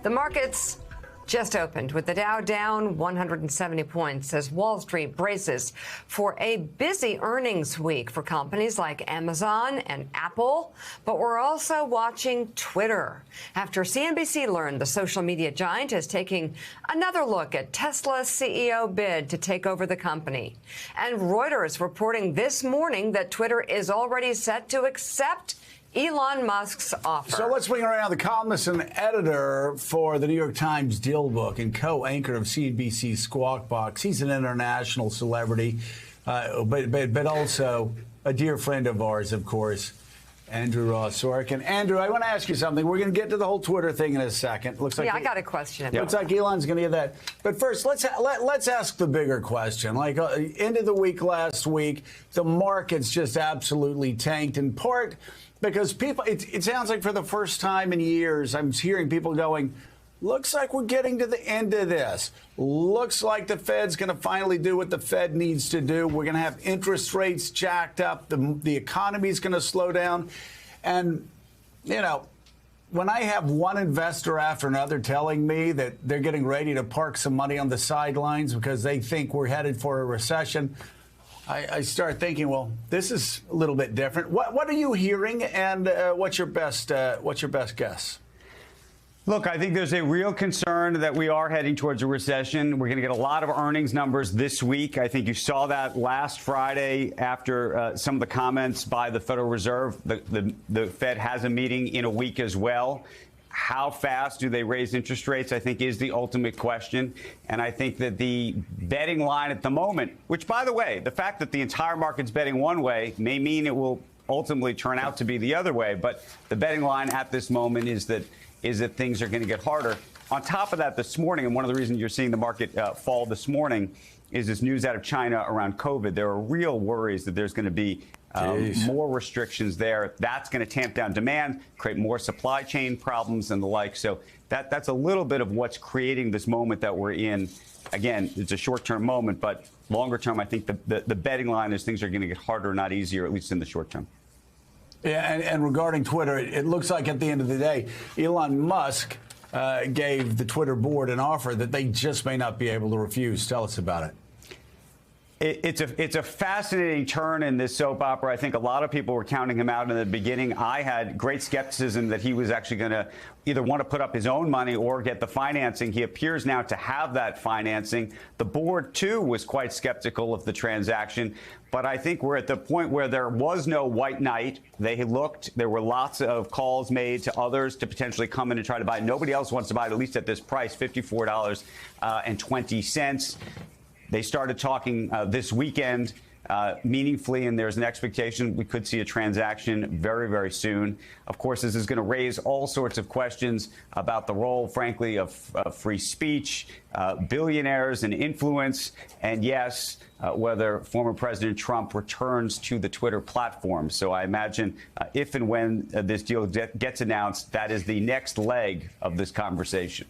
The markets just opened with the Dow down 170 points as Wall Street braces for a busy earnings week for companies like Amazon and Apple. But we're also watching Twitter after CNBC learned the social media giant is taking another look at Tesla's CEO bid to take over the company. And Reuters reporting this morning that Twitter is already set to accept Elon Musk's offer. So let's bring around the columnist and editor for the New York Times Deal Book and co-anchor of CNBC's Squawk Box. He's an international celebrity, but also a dear friend of ours, of course, Andrew Ross Sorkin. Andrew, I want to ask you something. We're going to get to the whole Twitter thing in a second. Looks like I got a question. Looks like Elon's going to get that. But first, let's ask the bigger question. Like end of the week last week, the markets just absolutely tanked, in part because people, it sounds like for the first time in years, I'm hearing people going, looks like we're getting to the end of this. Looks like the Fed's going to finally do what the Fed needs to do. We're going to have interest rates jacked up. The economy's going to slow down. And, you know, when I have one investor after another telling me that they're getting ready to park some money on the sidelines because they think we're headed for a recession, I start thinking, well, this is a little bit different. What are you hearing, and what's your best guess? Look, I think there's a real concern that we are heading towards a recession. We're going to get a lot of earnings numbers this week. I think you saw that last Friday after some of the comments by the Federal Reserve. The Fed has a meeting in a week as well. How fast do they raise interest rates, I think, is the ultimate question. And I think that the betting line at the moment, which, by the way, the fact that the entire market's betting one way may mean it will ultimately turn out to be the other way. But the betting line at this moment is that things are going to get harder. On top of that, this morning, and one of the reasons you're seeing the market fall this morning, is this news out of China around COVID. There are real worries that there's going to be more restrictions there. That's going to tamp down demand, create more supply chain problems and the like. So that's a little bit of what's creating this moment that we're in. Again, it's a short-term moment, but longer term, I think the betting line is things are going to get harder, not easier, at least in the short term. Yeah, and regarding Twitter, it looks like at the end of the day, Elon Musk gave the Twitter board an offer that they just may not be able to refuse. Tell us about it. It's a fascinating turn in this soap opera. I think a lot of people were counting him out in the beginning. I had great skepticism that he was actually going to either want to put up his own money or get the financing. He appears now to have that financing. The board, too, was quite skeptical of the transaction. But I think we're at the point where there was no white knight. They looked. There were lots of calls made to others to potentially come in and try to buy it. Nobody else wants to buy it, at least at this price, $54.20. They started talking this weekend meaningfully, and there's an expectation we could see a transaction very, very soon. Of course, this is going to raise all sorts of questions about the role, frankly, of free speech, billionaires and influence, and yes, whether former President Trump returns to the Twitter platform. So I imagine if and when this deal gets announced, that is the next leg of this conversation.